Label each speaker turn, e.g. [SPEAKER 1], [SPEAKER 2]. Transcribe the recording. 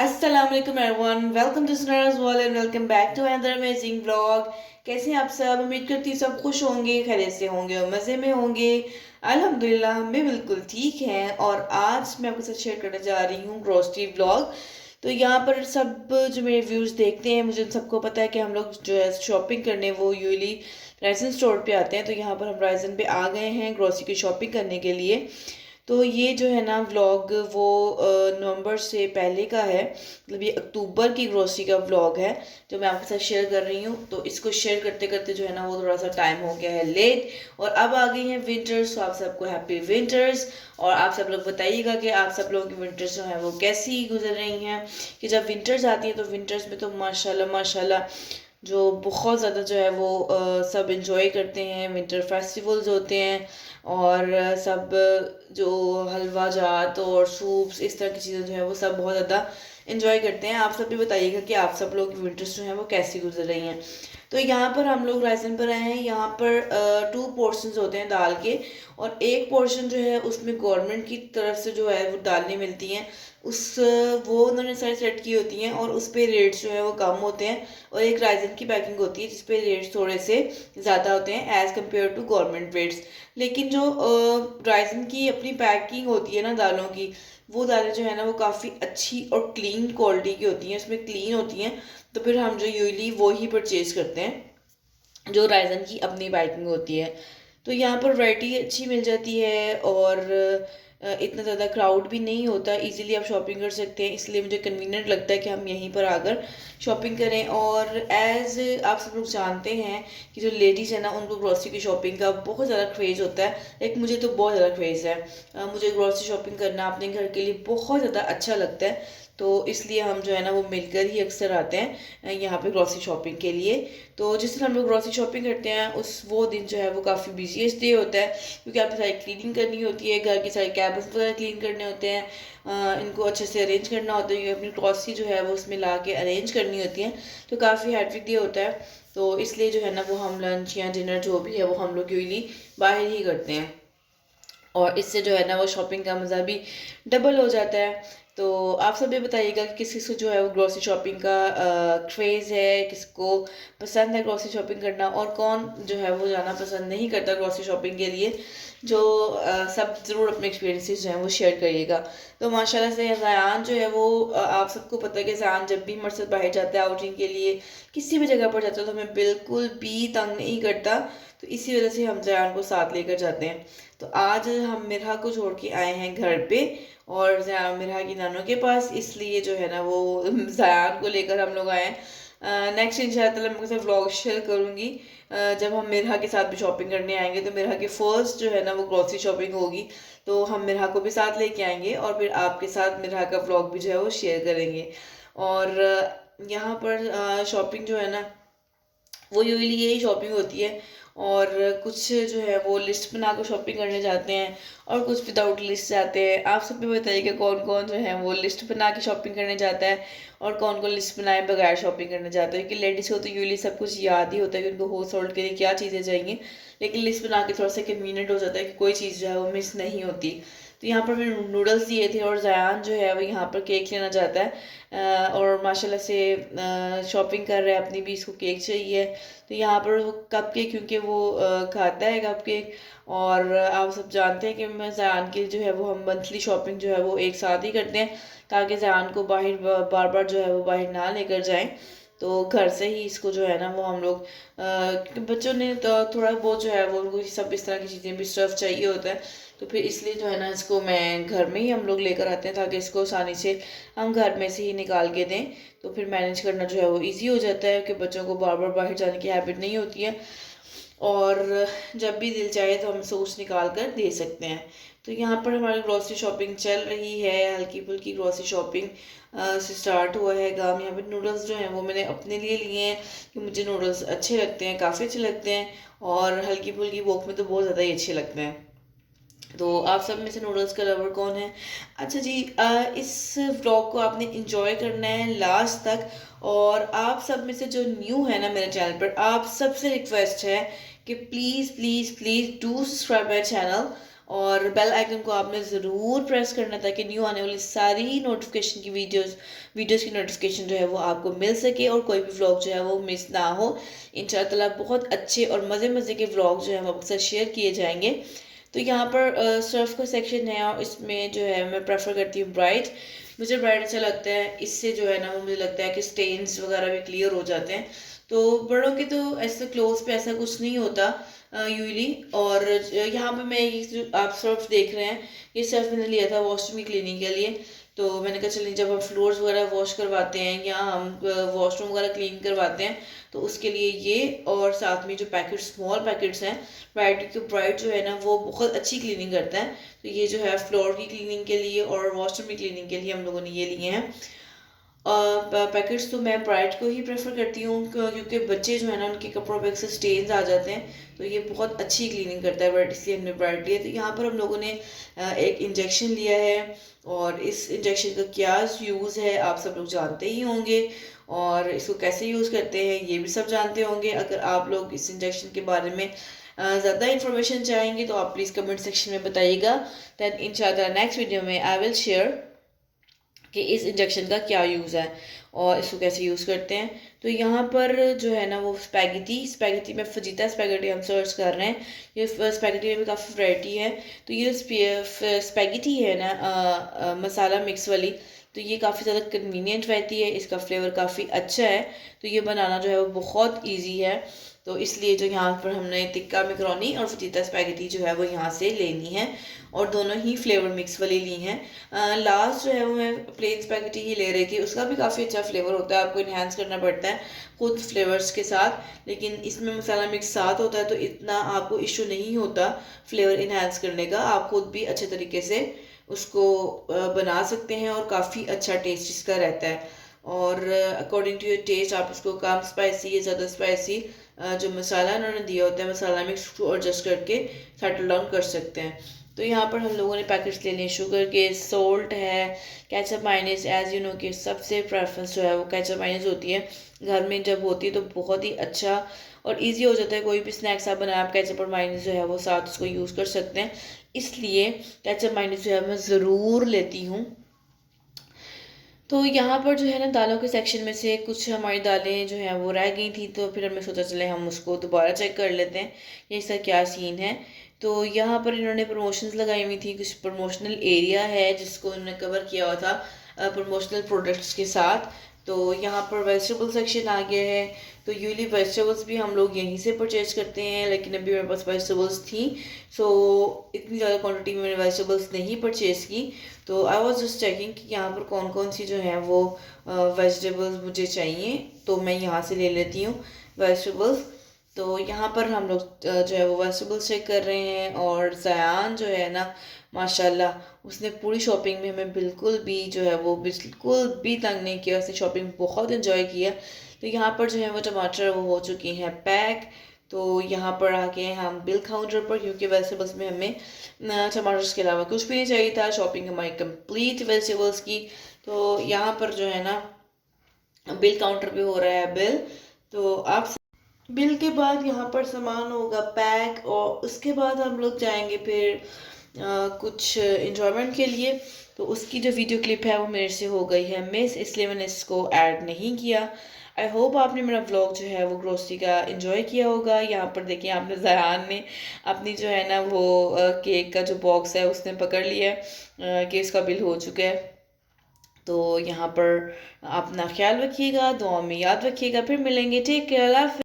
[SPEAKER 1] Assalamualaikum everyone, welcome to Sunara's World and welcome back to another amazing vlog। कैसे हैं आप सब? उम्मीद करती हूँ सब खुश होंगे, खैरियत से होंगे और मज़े में होंगे। अल्हम्दुलिल्लाह हम भी बिल्कुल ठीक हैं और आज मैं आपके साथ शेयर करने जा रही हूँ ग्रोसरी व्लॉग। तो यहाँ पर सब जो मेरे व्यूज़ देखते हैं, मुझे सबको पता है कि हम लोग जो है शॉपिंग करने वो यूजली राइजन स्टोर पे आते हैं। तो यहाँ पर हम राइजन पे आ गए हैं ग्रोसरी की शॉपिंग करने के लिए। तो ये जो है ना व्लॉग वो नवंबर से पहले का है, मतलब ये अक्टूबर की ग्रोसरी का व्लॉग है जो मैं आपके साथ शेयर कर रही हूँ। तो इसको शेयर करते करते जो है ना वो थोड़ा सा टाइम हो गया है लेट, और अब आ गई हैं विंटर्स। तो आप सबको हैप्पी विंटर्स। और आप सब लोग बताइएगा कि आप सब लोगों की विंटर्स जो है वो कैसी गुजर रही हैं, कि जब विंटर्स आती है तो विंटर्स में तो माशाल्लाह माशाल्लाह जो बहुत ज़्यादा जो है वो सब इंजॉय करते हैं। विंटर फेस्टिवल्स होते हैं और सब जो हलवा जात और सूप्स इस तरह की चीज़ें जो है वो सब बहुत ज़्यादा इंजॉय करते हैं। आप सब भी बताइएगा कि आप सब लोग की विंटर्स जो हैं वो कैसी गुजर रही हैं। तो यहाँ पर हम लोग राजस्थान पर आए हैं। यहाँ पर 2 पोर्शंस होते हैं दाल के, और एक पोर्शन जो है उसमें गवर्नमेंट की तरफ से जो है वो दालें मिलती हैं। उस वो उन्होंने सारी सेट की होती हैं और उस पर रेट्स जो है वो कम होते हैं। और एक राइजन की पैकिंग होती है जिस पे रेट्स थोड़े से ज़्यादा होते हैं as compare to government rates. लेकिन जो राइजन की अपनी पैकिंग होती है ना दालों की, वो दालें जो है ना वो काफ़ी अच्छी और क्लीन क्वालिटी की होती हैं, उसमें क्लीन होती हैं। तो फिर हम जो यूजली वो ही परचेज़ करते हैं जो राइजन की अपनी पैकिंग होती है। तो यहाँ पर वैरायटी अच्छी मिल जाती है और इतना ज़्यादा क्राउड भी नहीं होता, इजीली आप शॉपिंग कर सकते हैं। इसलिए मुझे कन्वीनियंट लगता है कि हम यहीं पर आकर शॉपिंग करें। और एज आप सब लोग जानते हैं कि जो लेडीज़ है ना उनको ग्रॉसरी की शॉपिंग का बहुत ज़्यादा क्रेज़ होता है। एक मुझे तो बहुत ज़्यादा क्रेज़ है। मुझे ग्रॉसरी शॉपिंग करना अपने घर के लिए बहुत ज़्यादा अच्छा लगता है। तो इसलिए हम जो है ना वो मिलकर ही अक्सर आते हैं यहाँ पे ग्रॉसरी शॉपिंग के लिए। तो जिस दिन हम लोग ग्रॉसरी शॉपिंग करते हैं उस वो दिन जो है वो काफ़ी बिजीएस्ट डे होता है, क्योंकि आपकी सारी क्लीनिंग करनी होती है, घर की सारी कैबिन्स वगैरह क्लीन करने होते हैं, इनको अच्छे से अरेंज करना होता है, अपनी ग्रॉसरी जो है वो उसमें ला के अरेंज करनी होती है। तो काफ़ी हैट्रिक डे होता है। तो इसलिए जो है ना वो हम लंच या डिनर जो भी है वो हम लोग यूजली बाहर ही करते हैं, और इससे जो है ना वो शॉपिंग का मज़ा भी डबल हो जाता है। तो आप सब ये बताइएगा कि किस किस को जो है वो ग्रॉसरी शॉपिंग का क्रेज़ है, किसको पसंद है ग्रॉसरी शॉपिंग करना, और कौन जो है वो जाना पसंद नहीं करता ग्रॉसरी शॉपिंग के लिए। जो सब ज़रूर अपने एक्सपीरियंसेस जो हैं वो शेयर करिएगा। तो माशाल्लाह से ज़यान जो है वो आप सबको पता है कि ज़यान जब भी हमारे साथ बाहर जाता है आउटिंग के लिए, किसी भी जगह पर जाता है तो हमें बिल्कुल भी तंग नहीं करता। तो इसी वजह से हम ज़यान को साथ लेकर जाते हैं। तो आज हम मिरहा को छोड़ के आए हैं घर पे और मिरहा की नानों के पास, इसलिए जो है ना वो ज़यान को लेकर हम लोग आए हैं। नेक्स्ट इंशाल्लाह मैं आपके साथ व्लॉग शेयर करूँगी जब हम मिरहा के साथ भी शॉपिंग करने आएंगे। तो मिरहा की फ़र्स्ट जो है ना वो ग्रॉसरी शॉपिंग होगी, तो हम मिरहा को भी साथ लेके आएंगे और फिर आपके साथ मिरहा का व्लॉग भी जो है वो शेयर करेंगे। और यहाँ पर शॉपिंग जो है ना वो यूजली यही शॉपिंग होती है। और कुछ जो है वो लिस्ट बना कर शॉपिंग करने जाते हैं और कुछ विदाउट लिस्ट जाते हैं। आप सब भी बताइए कौन कौन जो है वो लिस्ट बना के शॉपिंग करने जाता है और कौन कौन लिस्ट बनाए बगैर शॉपिंग करने जाता है। क्योंकि लेडीज़ को तो यूजली सब कुछ याद ही होता है कि उनको हाउस होल्ड के लिए क्या चीज़ें चाहिए, लेकिन लिस्ट बना के थोड़ा सा कन्वीनियंट हो जाता है कि कोई चीज़ जो है वो मिस नहीं होती। तो यहाँ पर मैंने नूडल्स दिए थे और जयान जो है वो यहाँ पर केक लेना चाहता है और माशाल्लाह से शॉपिंग कर रहा है अपनी भी, इसको केक चाहिए। तो यहाँ पर वो कप केक, क्योंकि वो खाता है कप केक। और आप सब जानते हैं कि मैं जयान के जो है वो हम मंथली शॉपिंग जो है वो एक साथ ही करते हैं, ताकि जयान को बाहर बार बार जो है वो बाहर ना लेकर जाएं। तो घर से ही इसको जो है ना वो हम लोग क्योंकि बच्चों ने तो थोड़ा बहुत जो है वो उनको सब इस तरह की चीज़ें भी स्टफ़ चाहिए होता है। तो फिर इसलिए जो है ना इसको मैं घर में ही हम लोग लेकर आते हैं, ताकि इसको आसानी से हम घर में से ही निकाल के दें। तो फिर मैनेज करना जो है वो इजी हो जाता है कि बच्चों को बार बार बाहर जाने की हैबिट नहीं होती है, और जब भी दिल चाहे तो हम सोच निकाल कर दे सकते हैं। तो यहाँ पर हमारी ग्रॉसरी शॉपिंग चल रही है, हल्की फुल्की ग्रॉसरी शॉपिंग से स्टार्ट हुआ है काम। यहाँ पे नूडल्स जो हैं वो मैंने अपने लिए लिए हैं कि मुझे नूडल्स अच्छे लगते हैं, काफ़ी अच्छे लगते हैं, और हल्की फुल्की वॉक में तो बहुत ज़्यादा ही अच्छे लगते हैं। तो आप सब में से नूडल्स का लवर कौन है? अच्छा जी, इस व्लॉग को आपने इंजॉय करना है लास्ट तक। और आप सब में से जो न्यू है ना मेरे चैनल पर, आप सबसे रिक्वेस्ट है कि please please please do subscribe my channel और बेल आइकन को आपने ज़रूर प्रेस करना ताकि न्यू आने वाली सारी नोटिफिकेशन की वीडियोस की नोटिफिकेशन जो है वो आपको मिल सके और कोई भी व्लॉग जो है वो मिस ना हो। इंशाअल्लाह बहुत अच्छे और मज़े मज़े के व्लॉग जो है वो आपके साथ शेयर किए जाएंगे। तो यहाँ पर सर्फ का सेक्शन है और इसमें जो है मैं प्रेफर करती हूँ ब्राइट। मुझे ब्राइट अच्छा लगता है, इससे जो है ना वो मुझे लगता है कि स्टेन्स वगैरह भी क्लियर हो जाते हैं। तो बड़ों के तो ऐसे क्लोथ पे ऐसा कुछ नहीं होता यूजली। और यहाँ पे मैं ये जो आप सर्फ देख रहे हैं, ये सर्फ मैंने लिया था वॉशरूम की क्लीनिंग के लिए। तो मैंने कहा चलिए जब हम फ्लोर्स वगैरह वॉश करवाते हैं या हम वॉशरूम वगैरह क्लीन करवाते हैं तो उसके लिए ये, और साथ में जो पैकेट स्मॉल पैकेट्स हैं ब्राइट जो है ना वो बहुत अच्छी क्लीनिंग करता है। तो ये जो है फ्लोर की क्लीनिंग के लिए और वॉशरूम की क्लीनिंग के लिए हम लोगों ने ये लिए हैं। पैकेट्स तो मैं ब्राइट को ही प्रेफर करती हूँ क्योंकि बच्चे जो है ना उनके कपड़ों पे अक्सर स्टेन्स आ जाते हैं। तो ये बहुत अच्छी क्लीनिंग करता है ब्राइट, इसलिए हमने ब्राइट लिया। तो यहाँ पर हम लोगों ने एक इंजेक्शन लिया है और इस इंजेक्शन का क्या यूज़ है आप सब लोग जानते ही होंगे और इसको कैसे यूज़ करते हैं ये भी सब जानते होंगे। अगर आप लोग इस इंजेक्शन के बारे में ज़्यादा इन्फॉर्मेशन चाहेंगे तो आप प्लीज़ कमेंट सेक्शन में बताइएगा। दैन इंशाल्लाह नेक्स्ट वीडियो में आई विल शेयर कि इस इंजेक्शन का क्या यूज़ है और इसको कैसे यूज़ करते हैं। तो यहाँ पर जो है ना वो स्पैगेटी में फजीता स्पैगेटी हम सर्च कर रहे हैं। ये स्पैगेटी में भी काफ़ी वैरायटी है। तो ये स्पैगेटी है ना मसाला मिक्स वाली, तो ये काफ़ी ज़्यादा कन्वीनियंट रहती है, इसका फ्लेवर काफ़ी अच्छा है। तो ये बनाना जो है वो बहुत ईजी है। तो इसलिए जो यहाँ पर हमने टिक्का मैकरोनी और फजीता स्पैगेटी जो है वो यहाँ से लेनी है और दोनों ही फ्लेवर मिक्स वाली ली हैं। लास्ट जो है वो मैं प्लेन स्पैगेटी ही ले रही थी, उसका भी काफ़ी अच्छा फ्लेवर होता है, आपको इन्हेंस करना पड़ता है खुद फ्लेवर्स के साथ। लेकिन इसमें मसाला मिक्स साथ होता है तो इतना आपको इशू नहीं होता फ्लेवर इन्हेंस करने का। आप खुद भी अच्छे तरीके से उसको बना सकते हैं और काफ़ी अच्छा टेस्ट इसका रहता है। और अकॉर्डिंग टू योर टेस्ट आप इसको कम स्पाइसी या ज़्यादा स्पाइसी जो मसाला उन्होंने दिया होता है मसाला मिक्स को एडजस्ट करके सेटल डाउन कर सकते हैं। तो यहाँ पर हम लोगों ने पैकेट्स ले लिए शुगर के, सोल्ट है, ketchup mayonnaise. As you know कि सबसे प्रेफरेंस जो है वो केचप माइनीज होती है, घर में जब होती है तो बहुत ही अच्छा और इजी हो जाता है। कोई भी स्नैक्स आप बनाए आप केचप और माइनीज जो है वो साथ उसको यूज़ कर सकते हैं, इसलिए केचप माइनीज जो है मैं ज़रूर लेती हूँ। तो यहाँ पर जो है ना दालों के सेक्शन में से कुछ हमारी दालें जो हैं वो रह गई थी, तो फिर हमने सोचा चले हम उसको दोबारा चेक कर लेते हैं ये इसका क्या सीन है। तो यहाँ पर इन्होंने प्रमोशंस लगाई हुई थी, कुछ प्रमोशनल एरिया है जिसको इन्होंने कवर किया हुआ था प्रमोशनल प्रोडक्ट्स के साथ। तो यहाँ पर वेजिटेबल सेक्शन आ गया है। तो यूजली वेजिटेबल्स भी हम लोग यहीं से परचेज करते हैं, लेकिन अभी मेरे पास वेजिटेबल्स थी सो इतनी ज़्यादा क्वांटिटी में मैंने वेजिटेबल्स नहीं परचेज़ की। तो आई वॉज जस्ट चेकिंग कि यहाँ पर कौन कौन सी जो है वो वेजिटेबल्स मुझे चाहिए, तो मैं यहाँ से ले लेती हूँ वेजिटेबल्स। तो यहाँ पर हम लोग जो है वो वेजिटेबल्स चेक कर रहे हैं और ज़यान जो है ना माशाल्लाह उसने पूरी शॉपिंग में हमें बिल्कुल भी जो है वो बिल्कुल भी तंग नहीं किया, उसने शॉपिंग बहुत इन्जॉय किया। तो यहाँ पर जो है वो टमाटर वो हो चुके हैं पैक। तो यहाँ पर आके हैं हम बिल काउंटर पर क्योंकि वेजिटेबल्स में हमें टमाटर्स के अलावा कुछ भी नहीं चाहिए था, शॉपिंग हमारी कंप्लीट वेजिटेबल्स की। तो यहाँ पर जो है ना बिल काउंटर पे हो रहा है बिल। तो आप बिल के बाद यहाँ पर सामान होगा पैक और उसके बाद हम लोग जाएंगे फिर कुछ इंजॉयमेंट के लिए। तो उसकी जो वीडियो क्लिप है वो मेरे से हो गई है मिस, इसलिए मैंने इसको ऐड नहीं किया। आई होप आपने मेरा व्लॉग जो है वो ग्रोसरी का एंजॉय किया होगा। यहाँ पर देखिए आपने ज़यान ने अपनी जो है ना वो केक का जो बॉक्स है उसने पकड़ लिया है कि इसका बिल हो चुका है। तो यहाँ पर अपना ख्याल रखिएगा, दुआ में याद रखिएगा, फिर मिलेंगे। टेक केयर, अल्लाह हाफ़िज़।